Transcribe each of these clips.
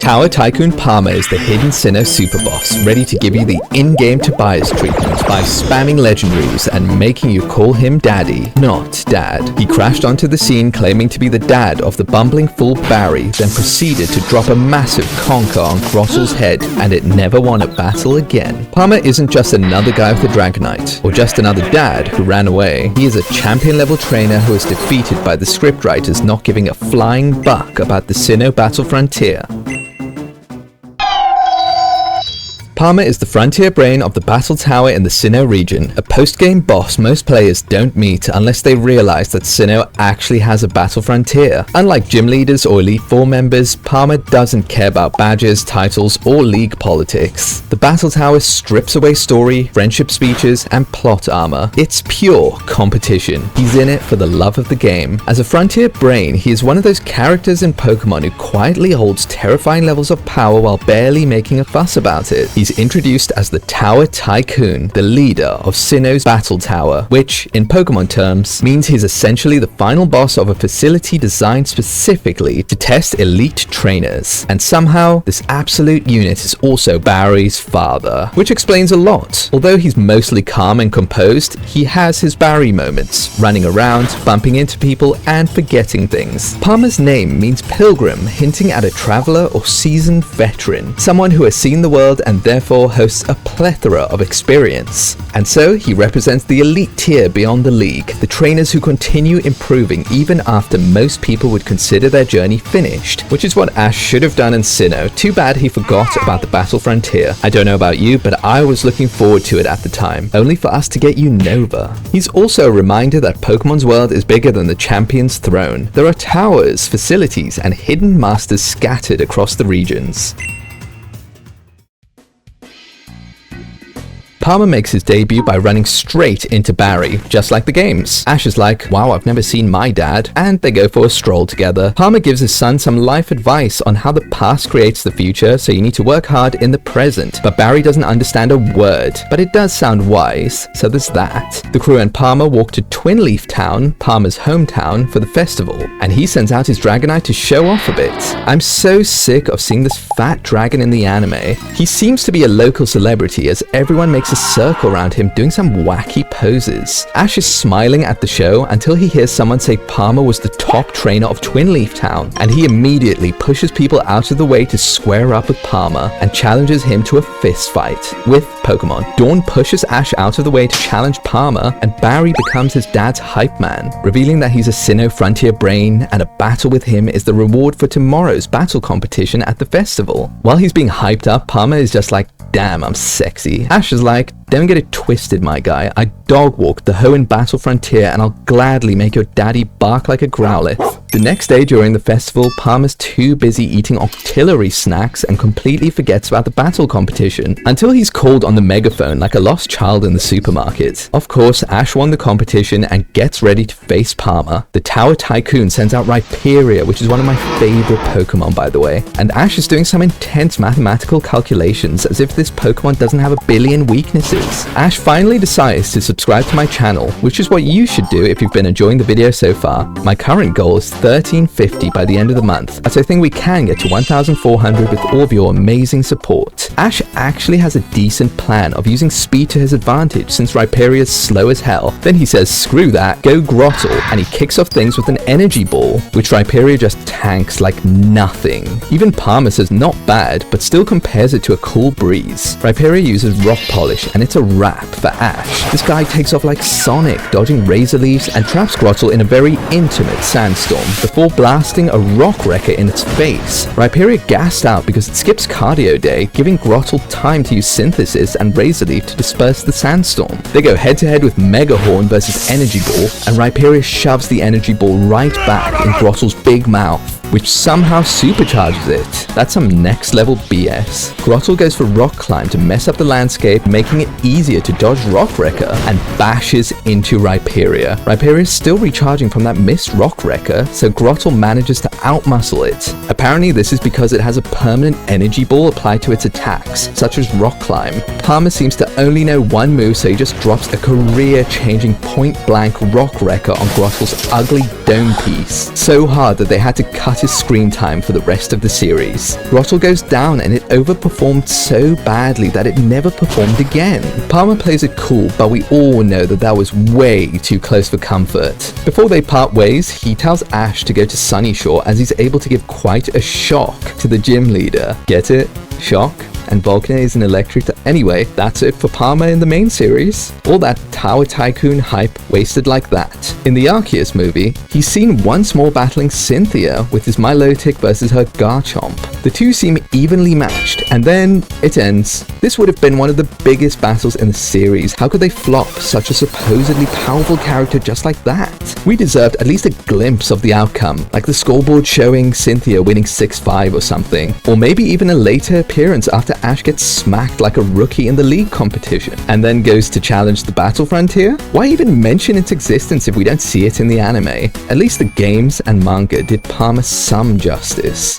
Tower Tycoon Palmer is the hidden Sinnoh super boss, ready to give you the in-game Tobias treatment by spamming legendaries and making you call him daddy, not dad. He crashed onto the scene claiming to be the dad of the bumbling fool Barry, then proceeded to drop a massive conker on Grotle's head, and it never won a battle again. Palmer isn't just another guy with a Dragonite, or just another dad who ran away. He is a champion-level trainer who was defeated by the scriptwriters not giving a flying buck about the Sinnoh battle frontier. Palmer is the frontier brain of the Battle Tower in the Sinnoh region, a post-game boss most players don't meet unless they realize that Sinnoh actually has a battle frontier. Unlike gym leaders or Elite Four members, Palmer doesn't care about badges, titles, or league politics. The Battle Tower strips away story, friendship speeches, and plot armor. It's pure competition. He's in it for the love of the game. As a frontier brain, he is one of those characters in Pokemon who quietly holds terrifying levels of power while barely making a fuss about it. He's introduced as the Tower Tycoon, the leader of Sinnoh's Battle Tower, which, in Pokemon terms, means he's essentially the final boss of a facility designed specifically to test elite trainers. And somehow, this absolute unit is also Barry's father, which explains a lot. Although he's mostly calm and composed, he has his Barry moments, running around, bumping into people, and forgetting things. Palmer's name means pilgrim, hinting at a traveler or seasoned veteran, someone who has seen the world and therefore hosts a plethora of experience. And so he represents the elite tier beyond the league, the trainers who continue improving even after most people would consider their journey finished, which is what Ash should have done in Sinnoh. Too bad he forgot about the battle frontier. I don't know about you, but I was looking forward to it at the time, only for us to get Unova. He's also a reminder that Pokemon's world is bigger than the champion's throne. There are towers, facilities, and hidden masters scattered across the regions. Palmer makes his debut by running straight into Barry, just like the games. Ash is like, wow, I've never seen my dad, and they go for a stroll together. Palmer gives his son some life advice on how the past creates the future, so you need to work hard in the present. But Barry doesn't understand a word, but it does sound wise, so there's that. The crew and Palmer walk to Twin Leaf Town, Palmer's hometown, for the festival, and he sends out his Dragonite to show off a bit. I'm so sick of seeing this fat dragon in the anime. He seems to be a local celebrity as everyone makes a circle around him doing some wacky poses. Ash is smiling at the show until he hears someone say Palmer was the top trainer of Twin Leaf Town, and he immediately pushes people out of the way to square up with Palmer and challenges him to a fist fight with Pokemon. Dawn pushes Ash out of the way to challenge Palmer, and Barry becomes his dad's hype man, revealing that he's a Sinnoh frontier brain and a battle with him is the reward for tomorrow's battle competition at the festival. While he's being hyped up, Palmer is just like, damn, I'm sexy. Ash is like, don't get it twisted, my guy. I dog walked the Hoenn battle frontier and I'll gladly make your daddy bark like a Growlithe. The next day during the festival, Palmer's too busy eating auxiliary snacks and completely forgets about the battle competition until he's called on the megaphone like a lost child in the supermarket. Of course, Ash won the competition and gets ready to face Palmer. The Tower Tycoon sends out Rhyperior, which is one of my favorite Pokemon, by the way, and Ash is doing some intense mathematical calculations as if this Pokemon doesn't have a billion weaknesses. Ash finally decides to subscribe to my channel, which is what you should do if you've been enjoying the video so far. My current goal is 1350 by the end of the month, as I think we can get to 1400 with all of your amazing support. Ash actually has a decent plan of using speed to his advantage since Rhyperior is slow as hell. Then he says, screw that, go Grotle, and he kicks off things with an energy ball, which Rhyperior just tanks like nothing. Even Palmer says not bad, but still compares it to a cool breeze. Rhyperior uses Rock Polish, and it's a wrap for Ash. This guy takes off like Sonic, dodging Razor Leaves and traps Grotle in a very intimate sandstorm before blasting a rock wrecker in its face. Rhyperior gassed out because it skips cardio day, giving Grotle time to use Synthesis and Razor Leaf to disperse the sandstorm. They go head to head with Mega Horn versus Energy Ball, and Rhyperior shoves the Energy Ball right back in Grotle's big mouth, which somehow supercharges it. That's some next level BS. Grotle goes for Rock Climb to mess up the landscape, making it easier to dodge Rock Wrecker, and bashes into Rhyperior. Rhyperior is still recharging from that missed Rock Wrecker, so Grotle manages to outmuscle it. Apparently this is because it has a permanent energy ball applied to its attacks, such as Rock Climb. Palmer seems to only know one move, so he just drops a career-changing point-blank Rock Wrecker on Grotle's ugly dome piece, so hard that they had to cut his screen time for the rest of the series. Grotle goes down and it overperformed so badly that it never performed again. Palmer plays it cool, but we all know that was way too close for comfort. Before they part ways, he tells Ash to go to Sunyshore as he's able to give quite a shock to the gym leader. Get it? Shock? And Volkner is an electric. Anyway, that's it for Palmer in the main series. All that Tower Tycoon hype wasted like that. In the Arceus movie, he's seen once more battling Cynthia with his Milotic versus her Garchomp. The two seem evenly matched, and then it ends. This would have been one of the biggest battles in the series. How could they flop such a supposedly powerful character just like that? We deserved at least a glimpse of the outcome, like the scoreboard showing Cynthia winning 6-5 or something, or maybe even a later appearance after Ash gets smacked like a rookie in the league competition, and then goes to challenge the Battle Frontier? Why even mention its existence if we don't see it in the anime? At least the games and manga did Palmer some justice.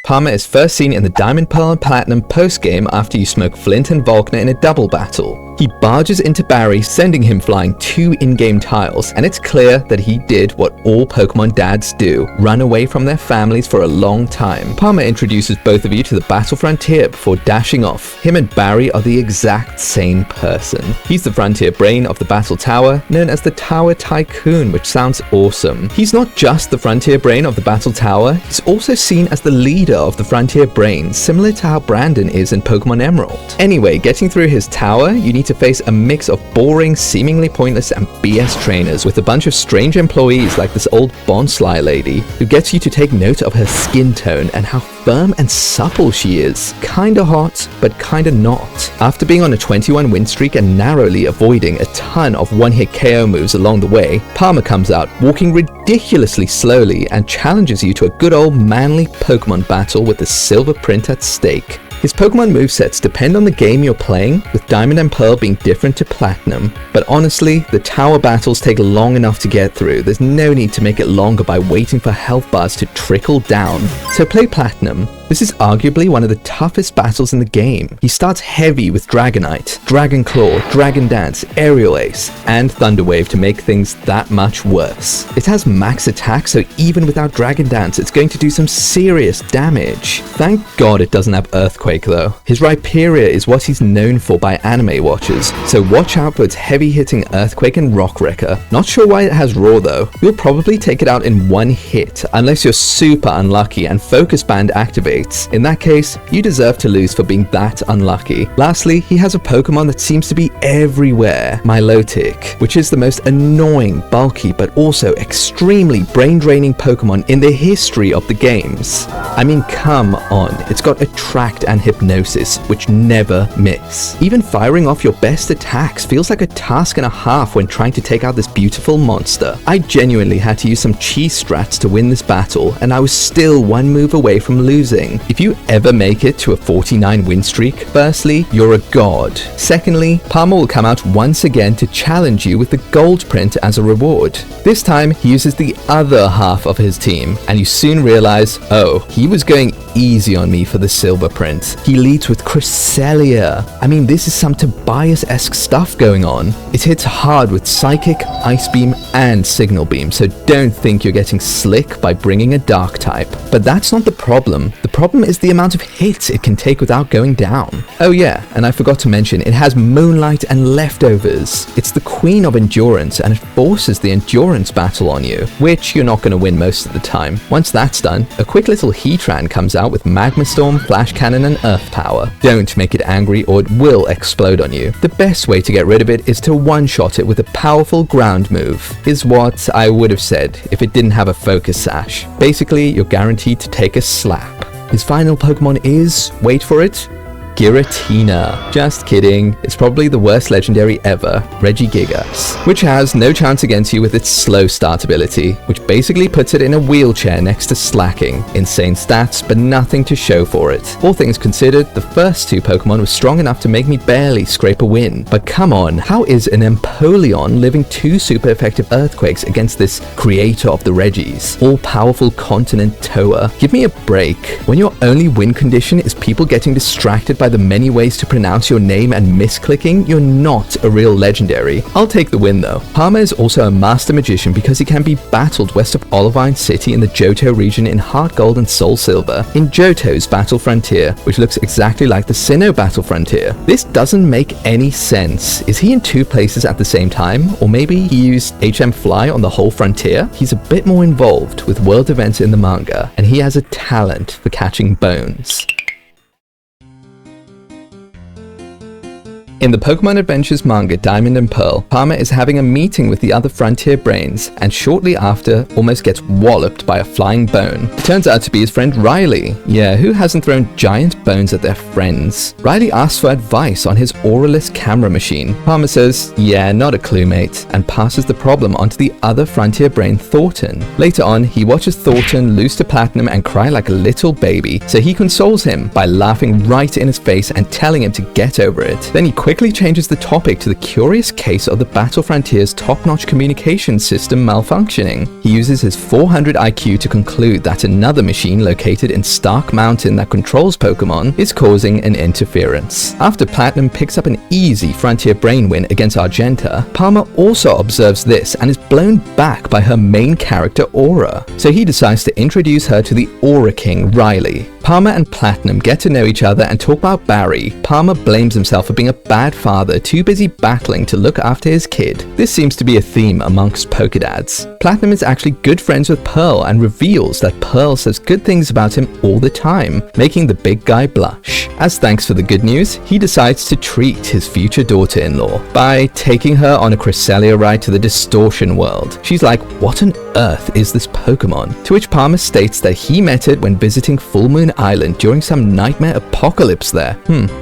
Palmer is first seen in the Diamond, Pearl and Platinum post-game after you smoke Flint and Volkner in a double battle. He barges into Barry, sending him flying 2 in-game tiles, and it's clear that he did what all Pokemon dads do, run away from their families for a long time. Palmer introduces both of you to the Battle Frontier before dashing off. Him and Barry are the exact same person. He's the Frontier Brain of the Battle Tower, known as the Tower Tycoon, which sounds awesome. He's not just the Frontier Brain of the Battle Tower, he's also seen as the leader of the Frontier Brain, similar to how Brandon is in Pokemon Emerald. Anyway, getting through his tower, you need to face a mix of boring, seemingly pointless and BS trainers with a bunch of strange employees like this old Bonsly lady who gets you to take note of her skin tone and how firm and supple she is. Kinda hot, but kinda not. After being on a 21 win streak and narrowly avoiding a ton of one-hit KO moves along the way, Palmer comes out walking ridiculously slowly and challenges you to a good old manly Pokemon battle with the silver print at stake. His Pokemon movesets depend on the game you're playing, with Diamond and Pearl being different to Platinum. But honestly, the tower battles take long enough to get through. There's no need to make it longer by waiting for health bars to trickle down. So play Platinum. This is arguably one of the toughest battles in the game. He starts heavy with Dragonite, Dragon Claw, Dragon Dance, Aerial Ace, and Thunder Wave to make things that much worse. It has max attack, so even without Dragon Dance, it's going to do some serious damage. Thank God it doesn't have Earthquake though. His Rhyperior is what he's known for by anime watchers, so watch out for its heavy-hitting Earthquake and Rock Wrecker. Not sure why it has Roar though. You'll probably take it out in one hit, unless you're super unlucky and Focus Band activates. In that case, you deserve to lose for being that unlucky. Lastly, he has a Pokemon that seems to be everywhere, Milotic, which is the most annoying, bulky, but also extremely brain-draining Pokemon in the history of the games. I mean, come on, it's got Attract and Hypnosis, which never miss. Even firing off your best attacks feels like a task and a half when trying to take out this beautiful monster. I genuinely had to use some cheese strats to win this battle, and I was still one move away from losing. If you ever make it to a 49 win streak, firstly, you're a god. Secondly, Palmer will come out once again to challenge you with the gold print as a reward. This time, he uses the other half of his team, and you soon realize, oh, he was going easy on me for the silver print. He leads with Cresselia. I mean, this is some Tobias-esque stuff going on. It hits hard with Psychic, Ice Beam, and Signal Beam, so don't think you're getting slick by bringing a Dark type. But that's not the problem. The problem is the amount of hits it can take without going down. Oh yeah, and I forgot to mention, it has Moonlight and Leftovers. It's the queen of endurance, and it forces the endurance battle on you, which you're not going to win most of the time. Once that's done, a quick little Heatran comes out with Magma Storm, Flash Cannon, and Earth Power. Don't make it angry or it will explode on you. The best way to get rid of it is to one-shot it with a powerful ground move, is what I would have said if it didn't have a Focus Sash. Basically, you're guaranteed to take a slap. His final Pokemon is, wait for it, Giratina. Just kidding, it's probably the worst legendary ever, Regigigas, which has no chance against you with its slow start ability, which basically puts it in a wheelchair next to Slacking. Insane stats, but nothing to show for it. All things considered, the first two Pokemon were strong enough to make me barely scrape a win. But come on, how is an Empoleon living 2 super effective Earthquakes against this creator of the Regis, all-powerful continent Toa? Give me a break. When your only win condition is people getting distracted by the many ways to pronounce your name and misclicking, you're not a real legendary. I'll take the win though. Parma is also a master magician because he can be battled west of Olivine City in the Johto region in Heart Gold and Soul Silver, in Johto's Battle Frontier, which looks exactly like the Sinnoh Battle Frontier. This doesn't make any sense. Is he in two places at the same time? Or maybe he used HM Fly on the whole frontier? He's a bit more involved with world events in the manga, and he has a talent for catching bones. In the Pokemon Adventures manga Diamond and Pearl, Parma is having a meeting with the other Frontier Brains, and shortly after, almost gets walloped by a flying bone. It turns out to be his friend Riley. Yeah, who hasn't thrown giant bones at their friends? Riley asks for advice on his auraless camera machine. Parma says, yeah, not a clue mate, and passes the problem on to the other Frontier Brain Thornton. Later on, he watches Thornton lose to Platinum and cry like a little baby, so he consoles him by laughing right in his face and telling him to get over it. Then he quickly changes the topic to the curious case of the Battle Frontier's top-notch communication system malfunctioning. He uses his 400 IQ to conclude that another machine located in Stark Mountain that controls Pokemon is causing an interference. After Platinum picks up an easy Frontier Brain win against Argenta, Parma also observes this and is blown back by her main character Aura. So he decides to introduce her to the Aura King, Riley. Parma and Platinum get to know each other and talk about Barry. Parma blames himself for being a bad father, too busy battling to look after his kid. This seems to be a theme amongst Pokedads. Platinum is actually good friends with Pearl and reveals that Pearl says good things about him all the time, making the big guy blush. As thanks for the good news, he decides to treat his future daughter-in-law by taking her on a Cresselia ride to the Distortion World. She's like, what on earth is this Pokemon? To which Parma states that he met it when visiting Full Moon Island during some nightmare apocalypse there.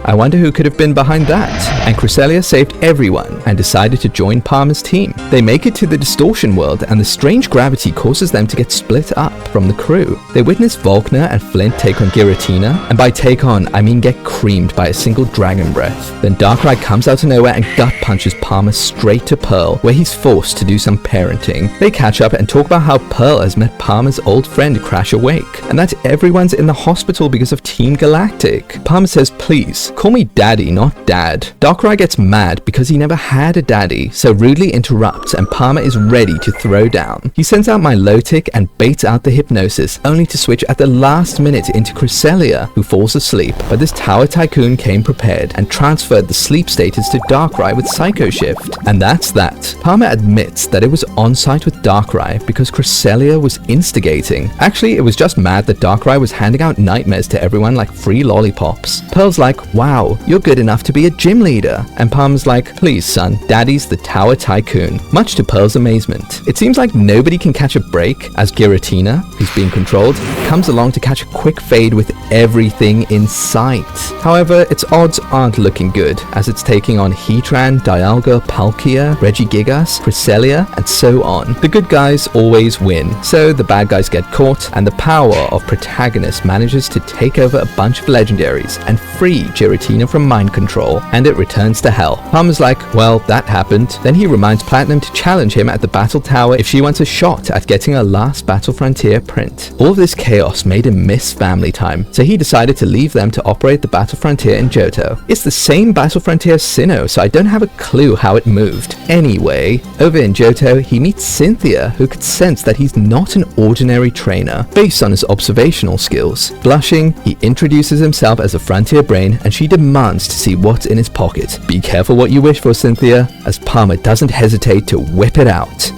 I wonder who could have been behind that. And Cresselia saved everyone and decided to join Parma's team. They make it to the Distortion World and the strange gravity causes them to get split up from the crew. They witness Volkner and Flint take on Giratina, and by take on, I mean get creamed by a single Dragon Breath. Then Darkrai comes out of nowhere and gut punches Parma straight to Pearl, where he's forced to do some parenting. They catch up and talk about how Pearl has met Parma's old friend Crash Awake, and that everyone's in the hospital because of Team Galactic. Parma says, please, call me Daddy, not Dad. Darkrai gets mad because he never had a daddy, so rudely interrupts and Parma is ready to throw down. He sends out Milotic and baits out the hypnosis, only to switch at the last minute into Cresselia, who falls asleep. But this Tower Tycoon came prepared and transferred the sleep status to Darkrai with Psycho Shift. And that's that. Parma admits that it was on site with Darkrai because Cresselia was instigating. Actually, it was just mad that Darkrai was handing out nightmares to everyone like free lollipops. Pearl's like, wow, you're good enough to be a gym leader. And Parma's like, please son, Daddy's the Tower Tycoon. Much to Pearl's amazement. It seems like nobody can catch a break as Giratina, who's being controlled, comes along to catch a quick fade with everything in sight. However, its odds aren't looking good as it's taking on Heatran, Dialga, Palkia, Regigigas, Cresselia, and so on. The good guys always win, so the bad guys get caught, and the power of Protagonist manages to take over a bunch of legendaries and free Giratina from mind control, and it returns to hell. Parma's like, well, that happened. Then he reminds Platinum to challenge him at the Battle Tower if she wants a shot at getting her last Battle Frontier print. All of this chaos made him miss family time, so he decided to leave them to operate the Battle Frontier in Johto. It's the same Battle Frontier as Sinnoh, so I don't have a clue how it moved. Anyway, over in Johto, he meets Cynthia, who could sense that he's not an ordinary trainer, based on his observational skills. Blushing, he introduces himself as a Frontier Brain, and she demands to see what's in his pocket. Be careful what you wish for, Cynthia, as Parma doesn't hesitate to whip it out.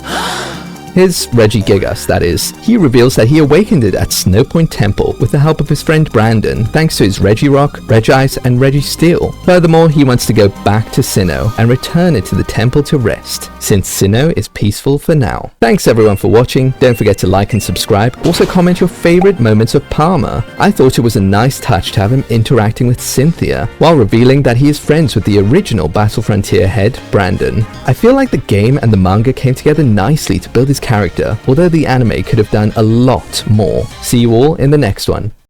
His Regigigas, that is. He reveals that he awakened it at Snowpoint Temple with the help of his friend Brandon, thanks to his Regirock, Regice, and Registeel. Furthermore, he wants to go back to Sinnoh and return it to the temple to rest, since Sinnoh is peaceful for now. Thanks everyone for watching. Don't forget to like and subscribe. Also comment your favorite moments of Parma. I thought it was a nice touch to have him interacting with Cynthia, while revealing that he is friends with the original Battle Frontier head, Brandon. I feel like the game and the manga came together nicely to build his character, although the anime could have done a lot more. See you all in the next one.